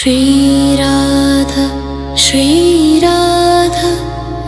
Shri Radha Shri Radha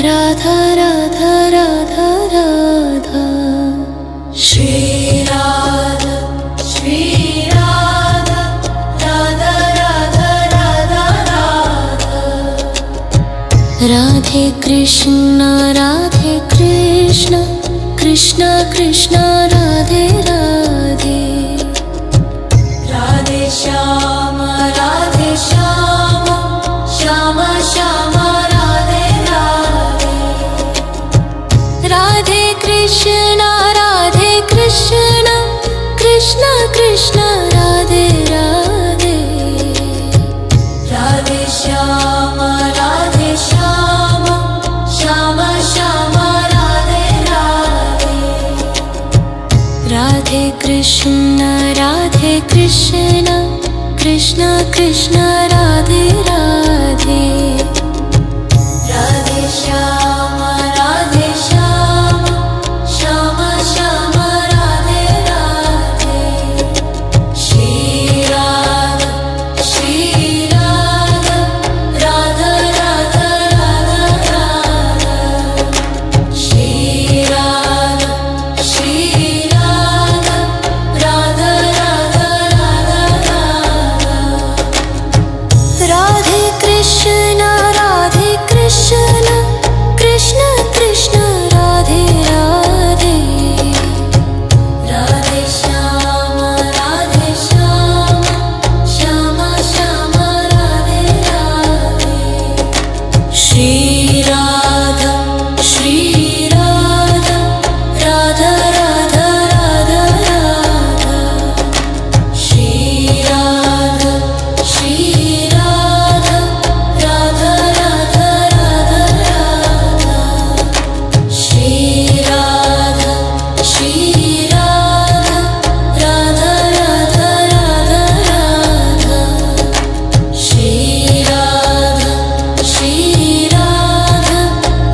Radha Radha Radha Radha Shri Radha Shri Radha Radha Radha Radha Radha Radhe Krishna Krishna Krishna Radhe Radhe Radhe Shyam Shyam Shyam Radhe Radhe Radhe Krishna Krishna Krishna Radhe Radhe Radhe Shyam Shyam Shyam Radhe Radhe Radhe Krishna Krishna Krishna Radhe Radhe Radhe Shyam Shyam Radhe Radhe Shri Radha Radha Radha Radha Radha Shri Radha Radha Radha Radha Radhe Krishna Krishna Krishna Radhe Radhe Radhe Shyam Shyam Radhe Radhe Shri Radha Radha Radha Radha Radha Shri Radha Radha Radha Radha Radha Shri Radha Radha Radha Radha Radha Shri Radha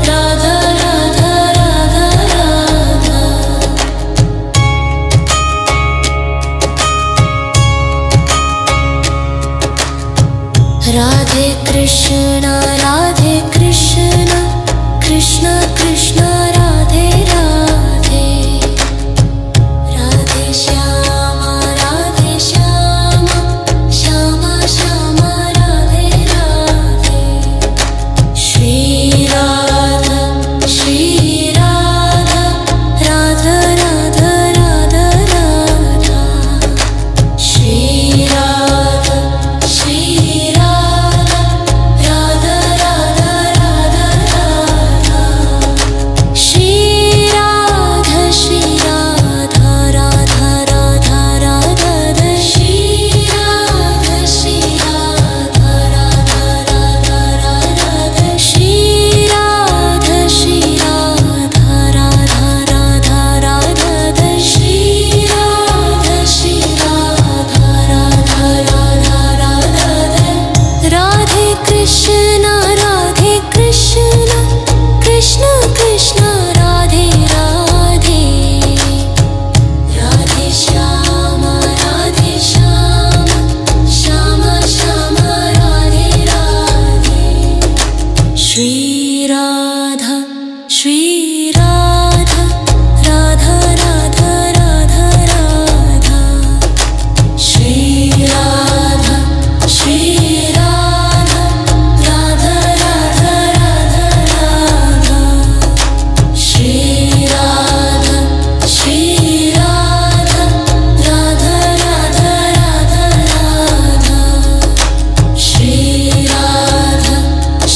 Radha Radha Radha Radhe Krishna Krishna Krishna Radhe Radhe Radhe Shyam Shyam Radhe Radhe Shri Radha Radha Radha Radha Radha Shri Radha Radha Radha Radha Radha Shri Radha Radha Radha Radha Shri Radha Radha Radha Shri Radha Radha Radha Radha Shri Radha Radha Radha Radhe Krishna Krishna Krishna Radhe Radhe Radhe Shyam Shyam Radhe Radhe Shri Radha Radha Radha Radha Radha Shri Radha Radha Radha Radha Radha Shri Radha Radha Radha Radha Radha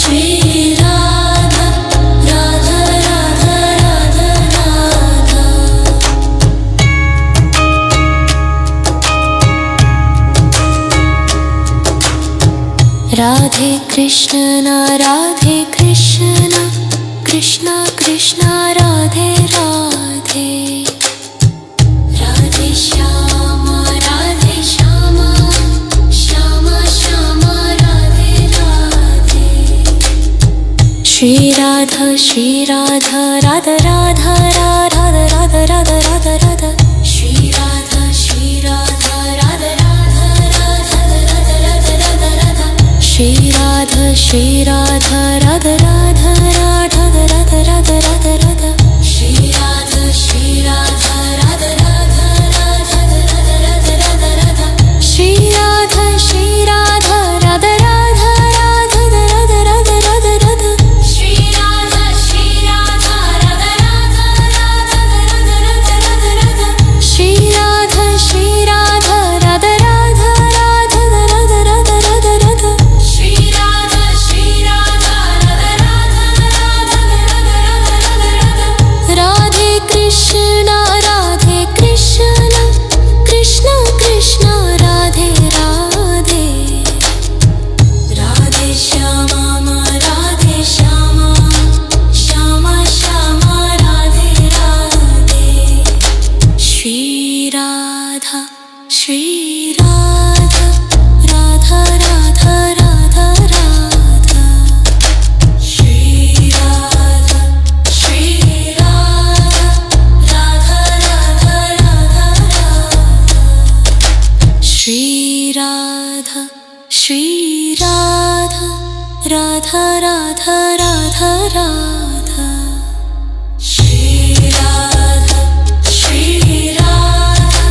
Shri Radha Radha Radha Radha Radha Radhe Krishna Krishna Krishna Radhe Radhe Radhe Shyam Shyam Radhe Radhe Shri Radha Radha Radha Radha Radha Radha Radha Radha Shri Radha Radha Radha Radha Radha Radha Radha Shri Radha, Shri Radha, Radha Radha, Radha Radha, Radha Radha, Radha. Shri Radha, Shri Radha, Radha Radha, Radha Radha, Radha Radha, Radha. Shri Radha, Shri Radha, Radha Radha, Radha Radha, Radha Radha, Radha. Shri Radha, Shri Radha, Radha Radha, Radha Radha, Radha Radha, Radha. Shri Radha, Shri Radha, Radha Radha, Radha Radha, Radha Radha, Radha. Shri Radha, Shri Radha, Radha Radha, Radha Radha, Radha Radha, Radha. Radhe Krishna, Radhe Krishna, Krishna Krishna, Radhe Radhe. Radhe Shyama, Radhe Shyama, Shyama Shyama, Radhe Radhe. Shri Radha, Shri Radha, Radha Radha, Radha Radha. Shri Radha, Shri Radha, Radha Radha, Radha Radha. Shri Radha, Shri Radha, Radha Radha, Radha Radha. Shri Radha, Shri Radha,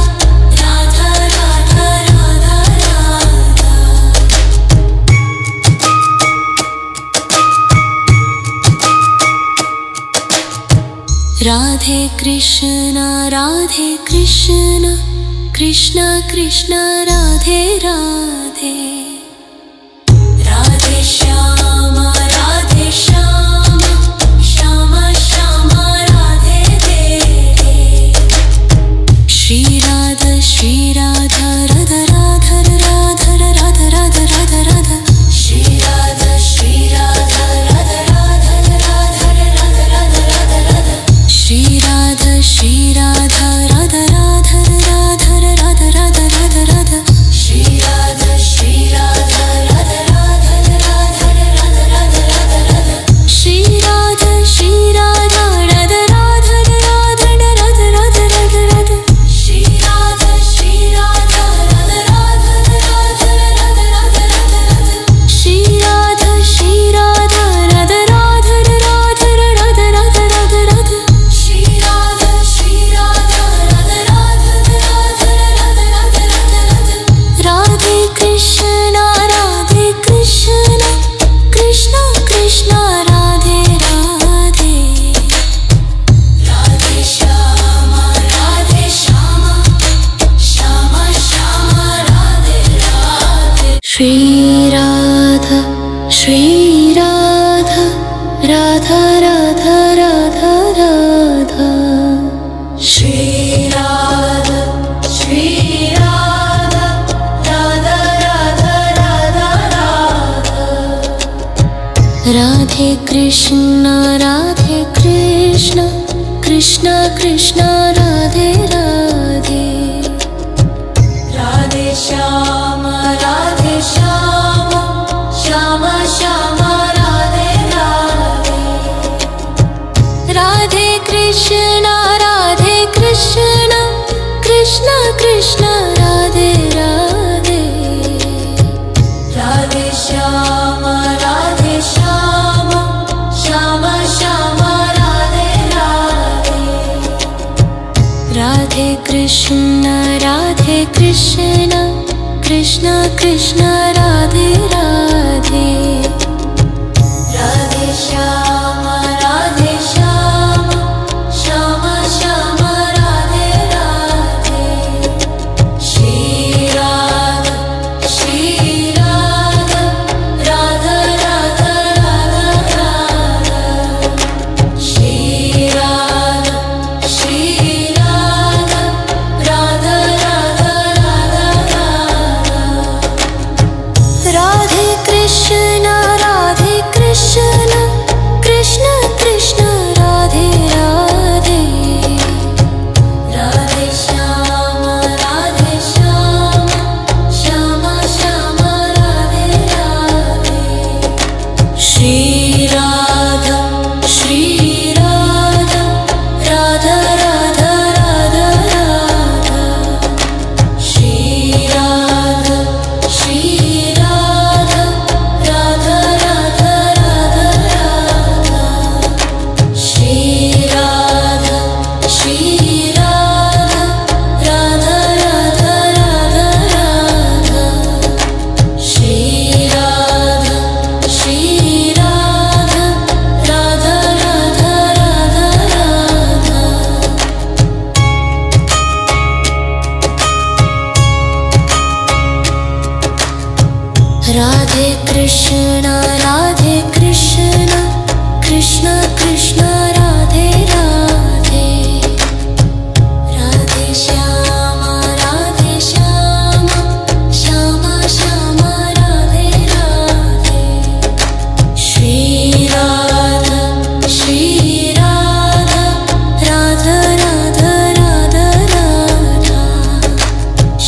Radha Radha, Radha Radha. Radhe Krishna, Radhe Krishna, Krishna Krishna, Radhe Radhe. Radhe Shyama, Radhe Shyama, Shyama Shyama, Radhe Radhe. Shri Radha, Shri Radha, Radha Radha, Radha Radha, Radha Radha, Radha. Shri Radha, Shri Radha, Radha Radha, Radha Radha, Radha Radha, Radha. Shri Radha, Shri Radha, Radha Radha, Radha Radha, Radha Radha, Radha. Shri Radha, Shri Radha, Radha Radha, Radha Radha, Radha Radha, Radha. Shri Radha, Shri Radha, Radha Radha, Radha Radha, Radha Radha, Radha. Shri Radha, Shri Radha, Radha Radha, Radha Radha, Radha Radha, Radha. Shri Radha, Shri Radha, Radha Radha, Radha Radha, Radha Radha, Radha. Shri Radha, Shri Radha, Radha Radha, Radha Radha, Radha Radha, Radha. Radhe Krishna, Radhe Krishna, Krishna Krishna, Radhe Radhe. Radhe Shyama, Radhe Shyama, Shyama Shyama, Radhe Radhe. Shri Radha, Shri Radha, Radha Radha, Radha Radha. Shri Radha, Shri Radha, Radha Radha, Radha Radha. Radhe Krishna, Radhe Krishna, Krishna Krishna, Radhe Radhe. Radhe Shyama, Radhe Shyama, Shyama Shyama, Radhe Radhe. Radhe Krishna, Radhe Krishna, Krishna Krishna, Radhe Radhe. Radhe Shyama, Radhe Shyama, Shyama Shyama, Radhe Radhe. Radhe Krishna, Radhe Krishna, Krishna Krishna, Radhe Radhe. Radhe Shyama, Radhe Shyama, Shyama Shyama, Radhe Radhe. Shri Radha, Shri Radha, Radha Radha, Radha Radha. Shri Radha, Shri Radha, Radha Radha, Radha Radha. Radhe Radhe Krishna Krishna Krishna Radhe Radhe Radhe Shyam Shyam Shyam Radhe Radhe Shri Radha Radha Radha Radha Radha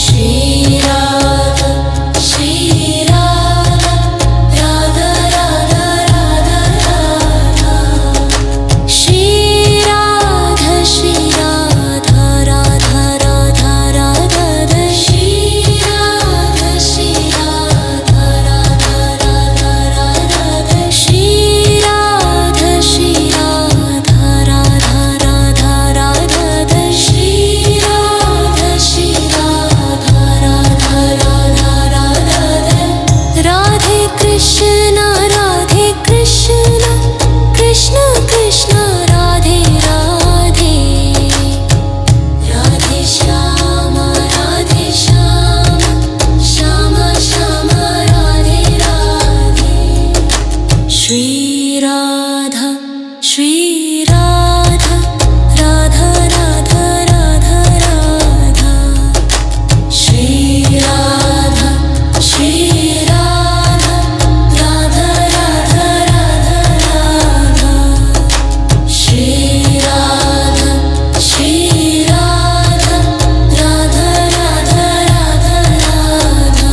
Shri Radha Radha Radha Radha Radha Shri Radha Radha Radha Radha Shri Radha Radha Radha Radha Shri Radha Radha Radha Radha Shri Radha Radha Radha Radha Radhe Krishna Krishna Krishna Radhe Radhe Radhe Shyam Shyam Shyam Radhe Radhe Shri Radha Radha Radha Radha Radha Shri Radha Radha Radha Radha Radha Shri Radha Radha Radha Radha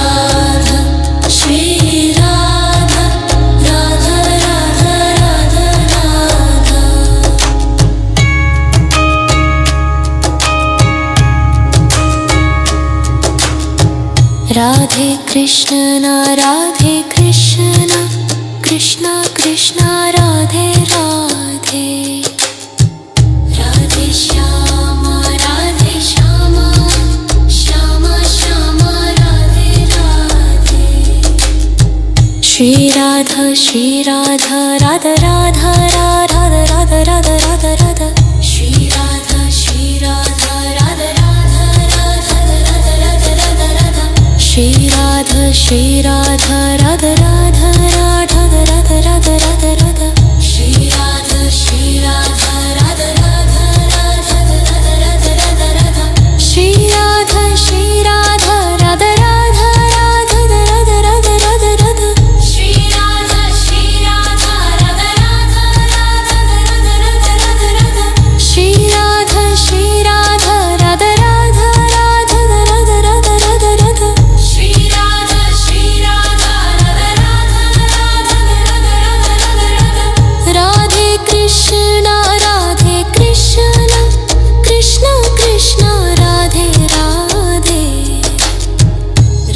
Radha Shri Radha Radha Radha Radha Radha Radhe Krishna Krishna Krishna Radhe Radhe Radhe Shyam Shyam Shyam Radhe Radhe Shri Radha Radha Radha Radha Radha Radha Radha Radha Shri Radha Radha Radha Radha Radha Radha Radha Shri Radha Radha Radha Radha Radha Radha Radha Radha Shri Radha Radha Radha Radha Radha Radha Radha Shri Radha Radha Radha Radha Radha Radha Radha Radha Shri Radha Radha Radha Radha Radha Radha Radha Shri Radha Radha Radha Radha Radha Radha Radha Radha Shri Radha Radhe Krishna Krishna Krishna Radhe Radhe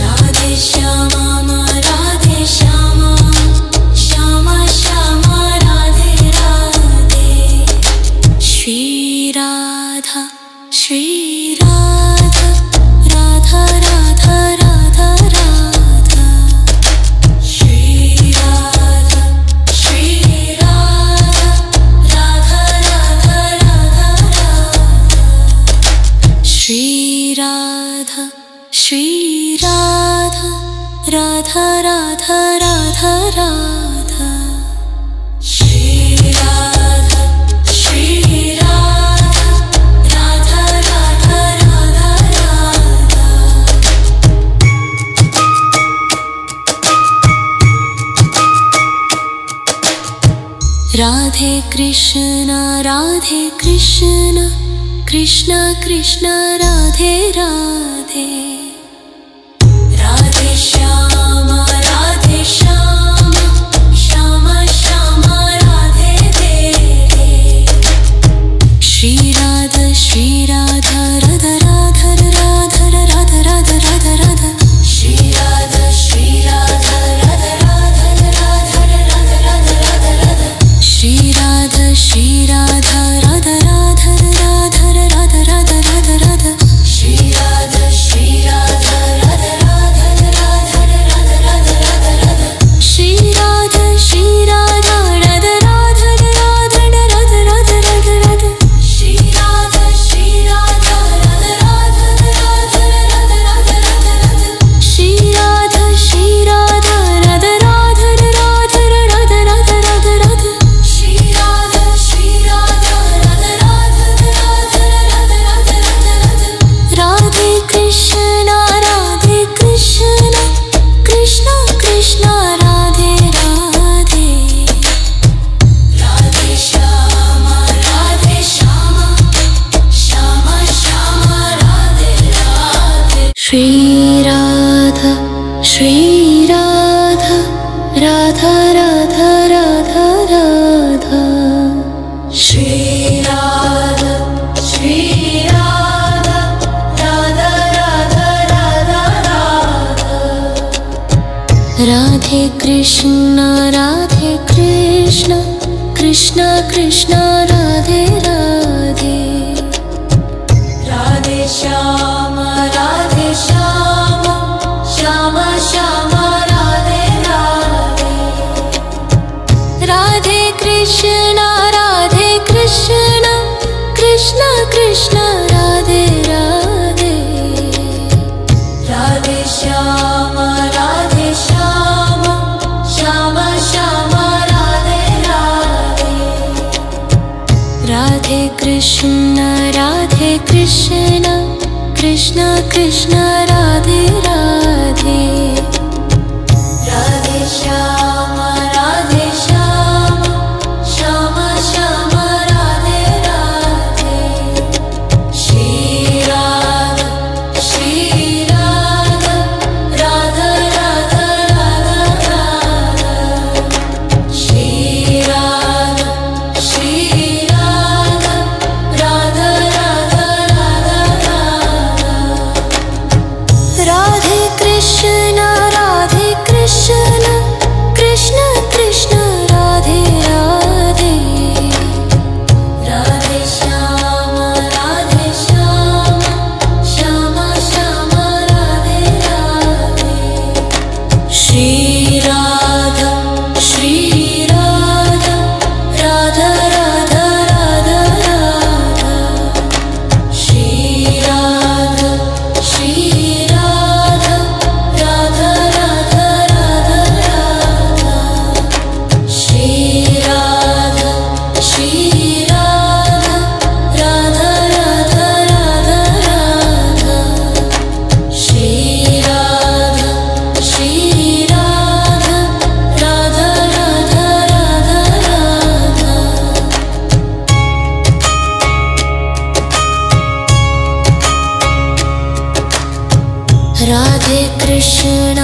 Radhe Shyam Shyam Shyam Radhe Radhe Shri Radha Radha Radha Radha Radha Shri Radha Radha Radha Radha Radha Shri Radha Radha Radha Radha Radha Shri Radha Radha Radha Radha Radha Radhe Krishna Krishna Krishna Radhe Radhe Radhe Shyam Shyam Shyam Radhe Radhe Shri Radha Radha Radha Radha Radha Radha Radha Radha Shri Radha Radha Radha Radha Radha Radha Radha Shri Radha Radha Radha Radha Radha Radha Radha Radha Shri Radha Shri Radha Radha Radha Radha Radha Shri Radha Radha Radha Radha Radha Radhe Krishna Krishna Krishna Radhe Radhe Radhe Shyam Shyam Shyam Radhe Radhe Radhe Krishna Krishna Krishna Radhe Radhe Radhe Shyam Shyam Shyam Radhe Radhe Radhe Krishna Krishna Krishna Radhe Radhe Radhe Shyam Shyam Radhe Radhe Shri Radha Radha Radha Radha Shri Radha Radha Radha Radha Radhe Krishna Krishna Krishna Radhe Radhe Radhe Shyam Shyam Radhe Radhe Shri Radha Radha Radha Radha Radha Shri Radha Radha Radha Radha Radha Shri Radha Radha Radha Radha Radha Shri Radha Radha Radha Radha Radha Radhe Krishna